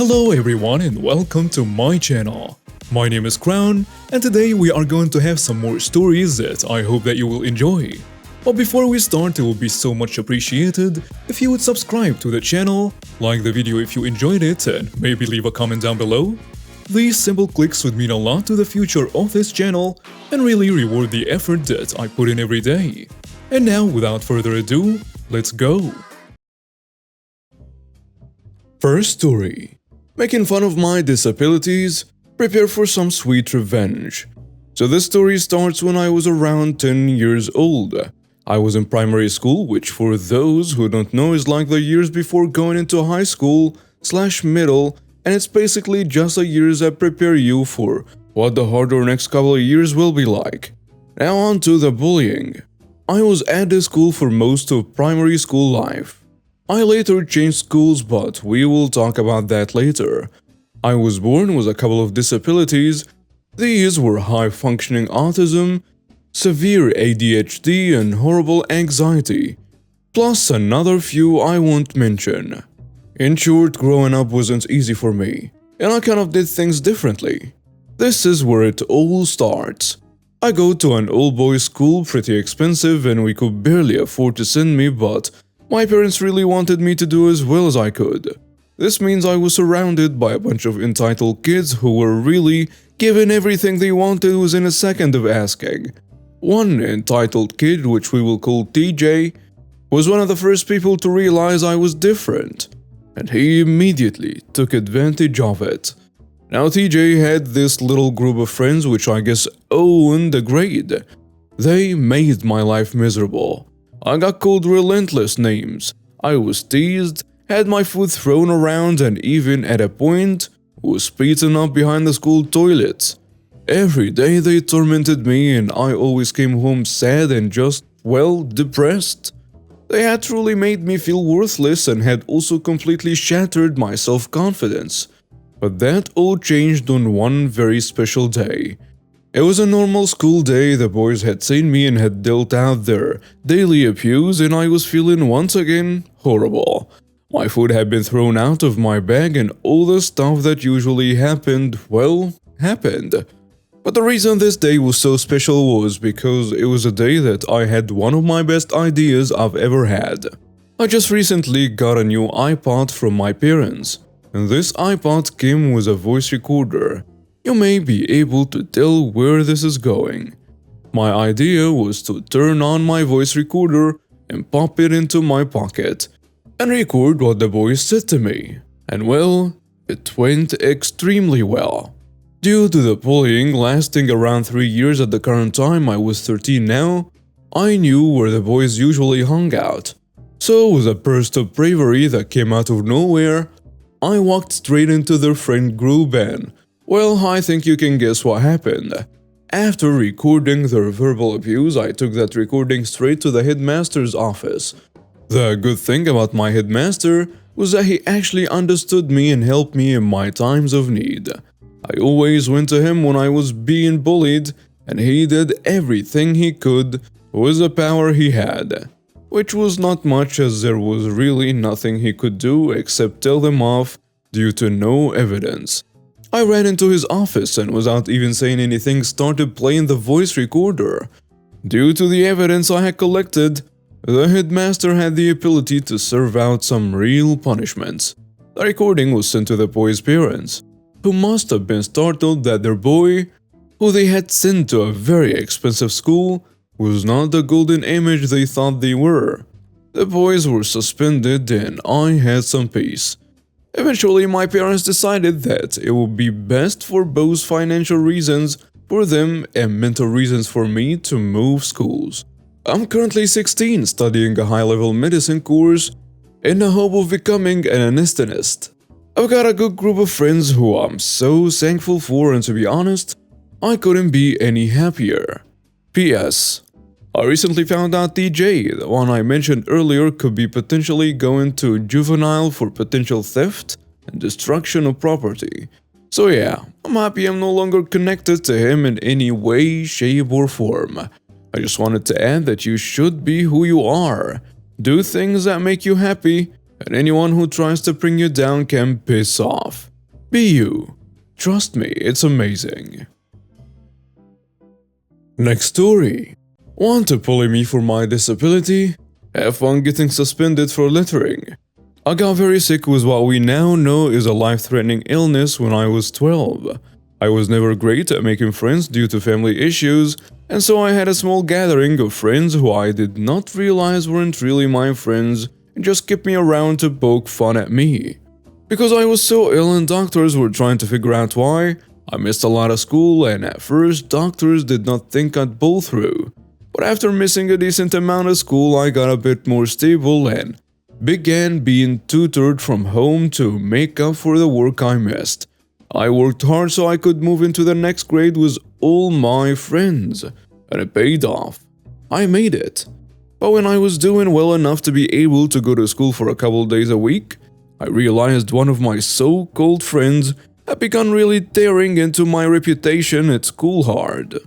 Hello everyone and welcome to my channel. My name is Crown and today we are going to have some more stories that I hope that you will enjoy. But before we start, it would be so much appreciated if you would subscribe to the channel, like the video if you enjoyed it, and maybe leave a comment down below. These simple clicks would mean a lot to the future of this channel and really reward the effort that I put in every day. And now, without further ado, let's go! First story. Making fun of my disabilities, prepare for some sweet revenge. So this story starts when I was around 10 years old. I was in primary school, which for those who don't know is like the years before going into high school/middle, and it's basically just the years that prepare you for what the harder next couple of years will be like. Now on to the bullying. I was at this school for most of primary school life. I later changed schools, but we will talk about that later. I was born with a couple of disabilities. These were high-functioning autism, severe ADHD, and horrible anxiety, plus another few I won't mention. In short, growing up wasn't easy for me, and I kind of did things differently. This is where it all starts. I go to an all-boys school, pretty expensive, and we could barely afford to send me, but my parents really wanted me to do as well as I could. This means I was surrounded by a bunch of entitled kids who were really given everything they wanted within a second of asking. One entitled kid, which we will call TJ, was one of the first people to realize I was different, and he immediately took advantage of it. Now TJ had this little group of friends which I guess owned the grade. They made my life miserable. I got called relentless names, I was teased, had my food thrown around, and even at a point was beaten up behind the school toilets. Every day they tormented me and I always came home sad and just, well, depressed. They had truly made me feel worthless and had also completely shattered my self-confidence. But that all changed on one very special day. It was a normal school day, the boys had seen me and had dealt out their daily abuse, and I was feeling once again horrible. My food had been thrown out of my bag and all the stuff that usually happened, well, happened. But the reason this day was so special was because it was a day that I had one of my best ideas I've ever had. I just recently got a new iPod from my parents, and this iPod came with a voice recorder. You may be able to tell where this is going. My idea was to turn on my voice recorder and pop it into my pocket and record what the boys said to me. And well, it went extremely well. Due to the bullying lasting around 3 years at the current time, I was 13 now, I knew where the boys usually hung out. So with a burst of bravery that came out of nowhere, I walked straight into their friend group and, well, I think you can guess what happened. After recording their verbal abuse, I took that recording straight to the headmaster's office. The good thing about my headmaster was that he actually understood me and helped me in my times of need. I always went to him when I was being bullied, and he did everything he could with the power he had, which was not much as there was really nothing he could do except tell them off due to no evidence. I ran into his office and without even saying anything started playing the voice recorder. Due to the evidence I had collected, the headmaster had the ability to serve out some real punishments. The recording was sent to the boys' parents, who must have been startled that their boy, who they had sent to a very expensive school, was not the golden image they thought they were. The boys were suspended and I had some peace. Eventually, my parents decided that it would be best for both financial reasons for them and mental reasons for me to move schools. I'm currently 16, studying a high-level medicine course in the hope of becoming an anesthetist. I've got a good group of friends who I'm so thankful for, and to be honest, I couldn't be any happier. P.S. I recently found out TJ, the one I mentioned earlier, could be potentially going to juvenile for potential theft and destruction of property. So yeah, I'm happy I'm no longer connected to him in any way, shape or form. I just wanted to add that you should be who you are. Do things that make you happy, and anyone who tries to bring you down can piss off. Be you. Trust me, it's amazing. Next story. Want to bully me for my disability? Have fun getting suspended for littering. I got very sick with what we now know is a life-threatening illness when I was 12. I was never great at making friends due to family issues, and so I had a small gathering of friends who I did not realize weren't really my friends and just kept me around to poke fun at me. Because I was so ill and doctors were trying to figure out why, I missed a lot of school, and at first doctors did not think I'd pull through. But after missing a decent amount of school, I got a bit more stable and began being tutored from home to make up for the work I missed. I worked hard so I could move into the next grade with all my friends, and it paid off. I made it. But when I was doing well enough to be able to go to school for a couple days a week, I realized one of my so-called friends had begun really tearing into my reputation at school hard.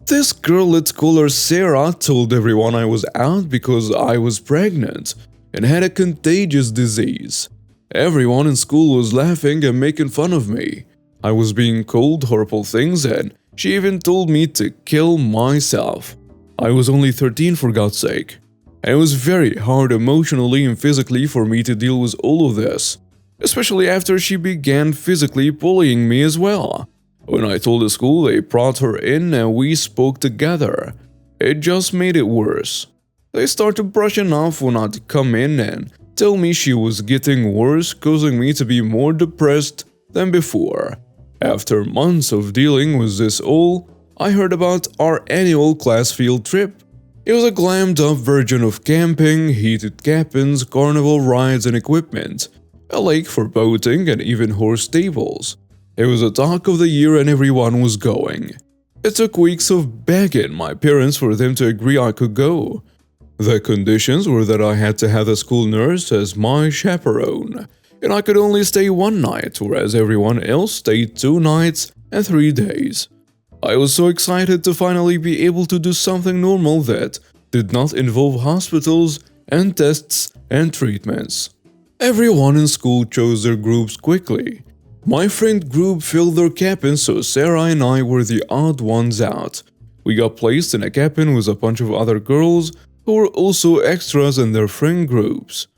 This girl, let's call her Sarah, told everyone I was out because I was pregnant and had a contagious disease. Everyone in school was laughing and making fun of me. I was being called horrible things, and she even told me to kill myself. I was only 13 for God's sake. And it was very hard emotionally and physically for me to deal with all of this, especially after she began physically bullying me as well. When I told the school, they brought her in and we spoke together. It just made it worse. They started brushing off when I'd come in and tell me she was getting worse, causing me to be more depressed than before. After months of dealing with this all, I heard about our annual class field trip. It was a glammed up version of camping, heated cabins, carnival rides and equipment, a lake for boating and even horse stables. It was a talk of the year and everyone was going. It took weeks of begging my parents for them to agree I could go. The conditions were that I had to have the school nurse as my chaperone, and I could only stay one night, whereas everyone else stayed 2 nights and 3 days. I was so excited to finally be able to do something normal that did not involve hospitals and tests and treatments. Everyone in school chose their groups quickly. My friend group filled their cabins, so Sarah and I were the odd ones out. We got placed in a cabin with a bunch of other girls who were also extras in their friend groups.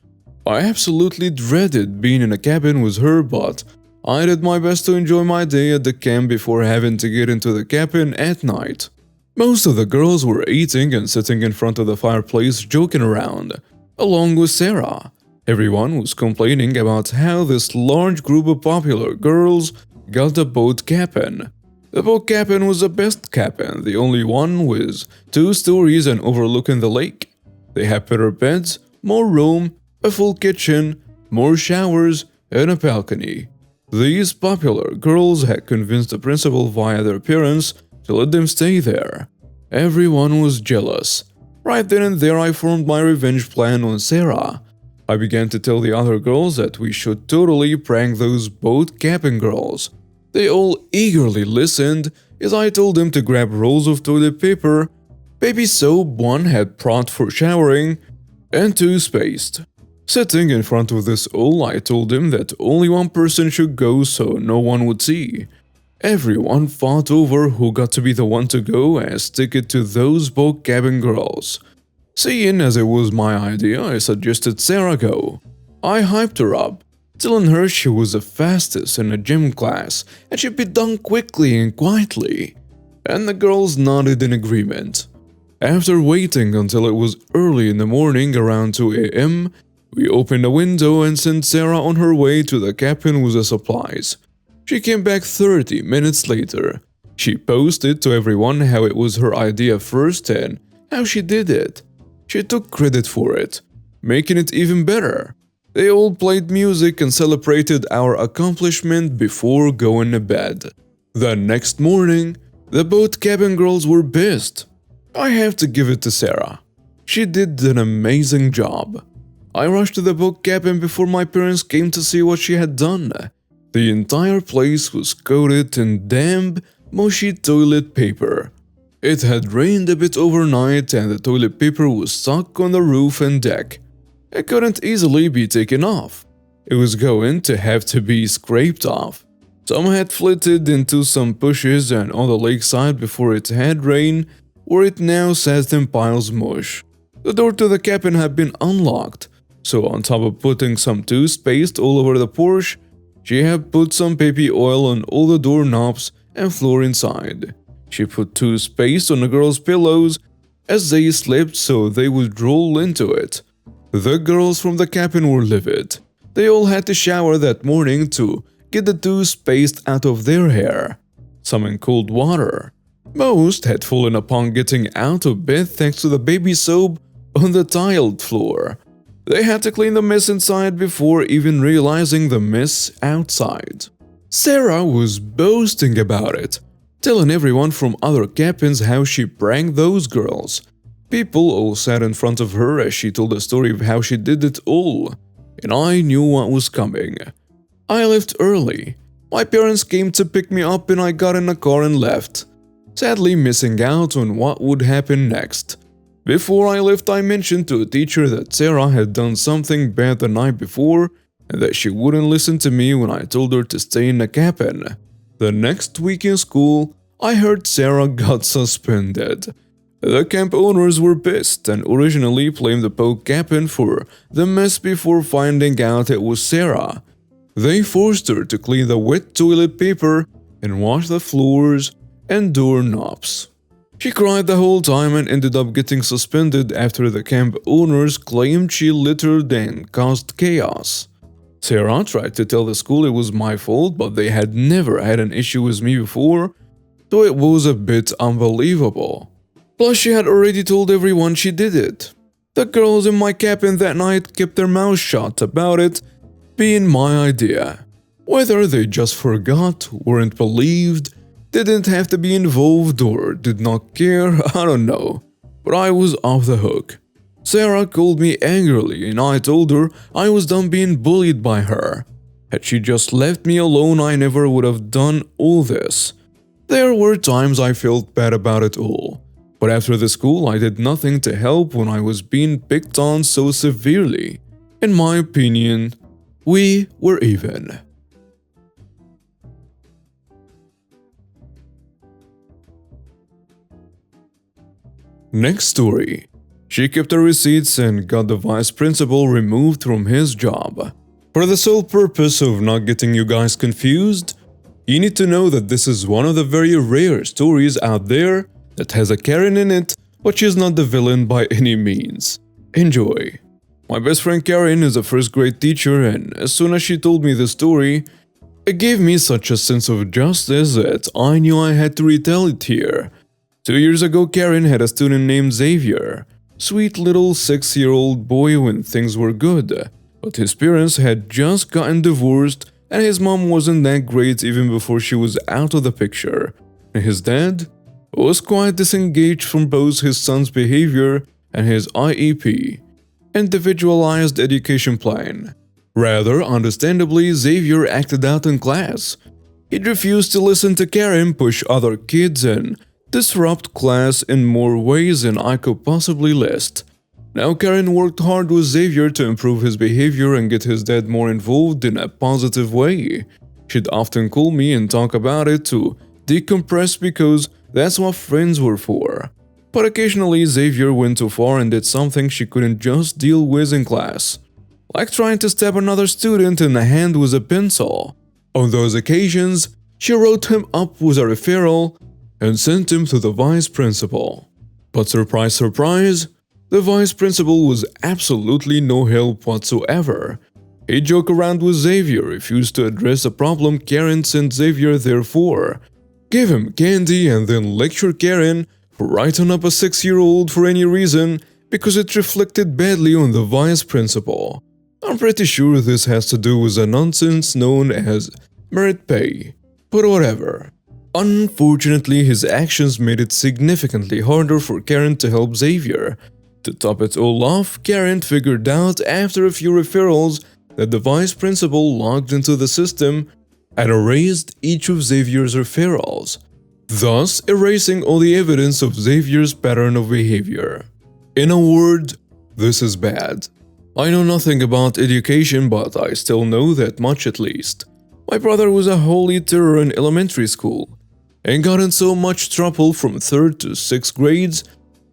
I absolutely dreaded being in a cabin with her, but I did my best to enjoy my day at the camp before having to get into the cabin at night. Most of the girls were eating and sitting in front of the fireplace joking around, along with Sarah. Everyone was complaining about how this large group of popular girls got a boat cabin. The boat cabin was the best cabin, the only one with 2 stories and overlooking the lake. They had better beds, more room, a full kitchen, more showers, and a balcony. These popular girls had convinced the principal via their parents to let them stay there. Everyone was jealous. Right then and there I formed my revenge plan on Sarah. I began to tell the other girls that we should totally prank those boat cabin girls. They all eagerly listened as I told them to grab rolls of toilet paper, baby soap 1 had brought for showering, and toothpaste. Sitting in front of this all, I told them that only one person should go so no one would see. Everyone fought over who got to be the one to go and stick it to those boat cabin girls. Seeing as it was my idea, I suggested Sarah go. I hyped her up, telling her she was the fastest in a gym class and she'd be done quickly and quietly. And the girls nodded in agreement. After waiting until it was early in the morning around 2 a.m., we opened a window and sent Sarah on her way to the cabin with the supplies. She came back 30 minutes later. She posted to everyone how it was her idea first and how she did it. She took credit for it, making it even better. They all played music and celebrated our accomplishment before going to bed. The next morning, the boat cabin girls were pissed. I have to give it to Sarah. She did an amazing job. I rushed to the boat cabin before my parents came to see what she had done. The entire place was coated in damp, mushy toilet paper. It had rained a bit overnight and the toilet paper was stuck on the roof and deck. It couldn't easily be taken off. It was going to have to be scraped off. Some had flitted into some bushes and on the lakeside before it had rained, where it now sat in piles mush. The door to the cabin had been unlocked, so on top of putting some toothpaste all over the porch, she had put some baby oil on all the doorknobs and floor inside. She put toothpaste on the girls' pillows as they slept so they would roll into it. The girls from the cabin were livid. They all had to shower that morning to get the toothpaste out of their hair, some in cold water. Most had fallen upon getting out of bed thanks to the baby soap on the tiled floor. They had to clean the mess inside before even realizing the mess outside. Sarah was boasting about it, telling everyone from other cabins how she pranked those girls. People all sat in front of her as she told the story of how she did it all, and I knew what was coming. I left early. My parents came to pick me up and I got in a car and left, sadly missing out on what would happen next. Before I left, I mentioned to a teacher that Sarah had done something bad the night before and that she wouldn't listen to me when I told her to stay in the cabin. The next week in school, I heard Sarah got suspended. The camp owners were pissed and originally blamed the Poke cabin for the mess before finding out it was Sarah. They forced her to clean the wet toilet paper and wash the floors and doorknobs. She cried the whole time and ended up getting suspended after the camp owners claimed she littered and caused chaos. Sarah tried to tell the school it was my fault, but they had never had an issue with me before, so it was a bit unbelievable. Plus, she had already told everyone she did it. The girls in my cabin that night kept their mouths shut about it being my idea. Whether they just forgot, weren't believed, didn't have to be involved, or did not care, I don't know. But I was off the hook. Sarah called me angrily and I told her I was done being bullied by her. Had she just left me alone, I never would have done all this. There were times I felt bad about it all. But after the school, I did nothing to help when I was being picked on so severely. In my opinion, we were even. Next story. She kept the receipts and got the vice principal removed from his job. For the sole purpose of not getting you guys confused, you need to know that this is one of the very rare stories out there that has a Karen in it, but she's not the villain by any means. Enjoy. My best friend Karen is a first grade teacher, and as soon as she told me the story, it gave me such a sense of justice that I knew I had to retell it here. 2 years ago, Karen had a student named Xavier. Sweet little 6-year-old boy when things were good, but his parents had just gotten divorced and his mom wasn't that great even before she was out of the picture. His dad was quite disengaged from both his son's behavior and his IEP, Individualized Education Plan. Rather understandably, Xavier acted out in class. He'd refuse to listen to Karen, push other kids, and disrupt class in more ways than I could possibly list. Now Karen worked hard with Xavier to improve his behavior and get his dad more involved in a positive way. She'd often call me and talk about it to decompress because that's what friends were for. But occasionally Xavier went too far and did something she couldn't just deal with in class, like trying to stab another student in the hand with a pencil. On those occasions, she wrote him up with a referral and sent him to the vice principal. But surprise, surprise, the vice principal was absolutely no help whatsoever. He'd joke around with Xavier, refused to address the problem Karen sent Xavier there for, give him candy and then lecture Karen for writing up a 6-year-old for any reason because it reflected badly on the vice principal. I'm pretty sure this has to do with the nonsense known as merit pay, but whatever. Unfortunately, his actions made it significantly harder for Karen to help Xavier. To top it all off, Karen figured out after a few referrals that the vice principal logged into the system and erased each of Xavier's referrals, thus erasing all the evidence of Xavier's pattern of behavior. In a word, this is bad. I know nothing about education, but I still know that much at least. My brother was a holy terror in elementary school and got in so much trouble from 3rd to 6th grades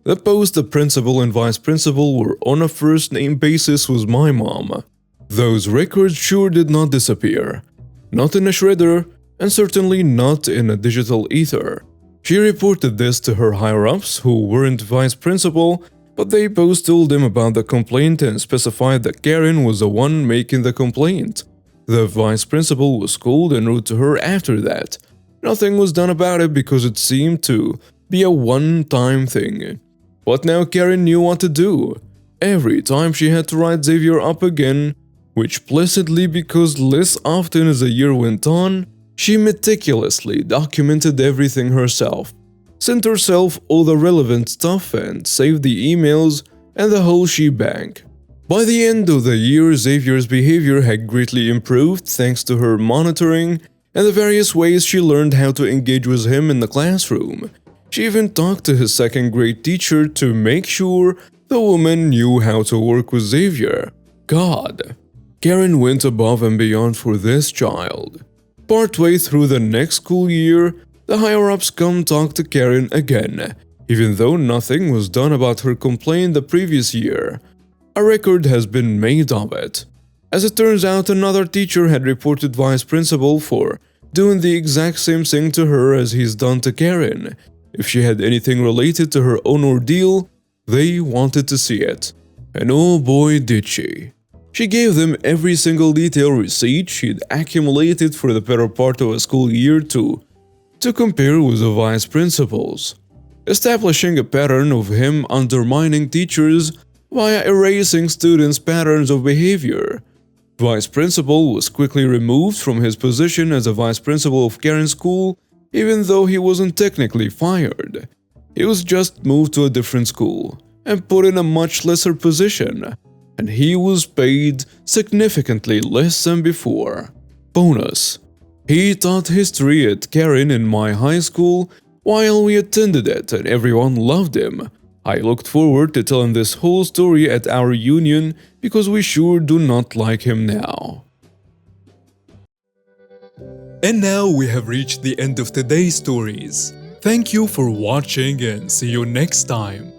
that both the principal and vice principal were on a first-name basis with my mom. Those records sure did not disappear. Not in a shredder, and certainly not in a digital ether. She reported this to her higher-ups, who weren't vice principal, but they both told him about the complaint and specified that Karen was the one making the complaint. The vice principal was cold and rude to her after that. Nothing was done about it because it seemed to be a one-time thing. But now Karen knew what to do. Every time she had to write Xavier up again, which placidly because less often as the year went on, she meticulously documented everything herself, sent herself all the relevant stuff and saved the emails and the whole shebang. By the end of the year, Xavier's behavior had greatly improved thanks to her monitoring and the various ways she learned how to engage with him in the classroom. She even talked to his 2nd grade teacher to make sure the woman knew how to work with Xavier. God. Karen went above and beyond for this child. Partway through the next school year, the higher-ups come talk to Karen again, even though nothing was done about her complaint the previous year. A record has been made of it. As it turns out, another teacher had reported vice principal for doing the exact same thing to her as he's done to Karen. If she had anything related to her own ordeal, they wanted to see it. And oh boy did she. She gave them every single detail receipt she'd accumulated for the better part of a school year to compare with the vice principals, establishing a pattern of him undermining teachers via erasing students' patterns of behavior. Vice principal was quickly removed from his position as a vice principal of Karen's school, even though he wasn't technically fired. He was just moved to a different school and put in a much lesser position, and he was paid significantly less than before. Bonus: he taught history at Karen in my high school while we attended it and everyone loved him. I looked forward to telling this whole story at our union because we sure do not like him now. And now we have reached the end of today's stories. Thank you for watching and see you next time.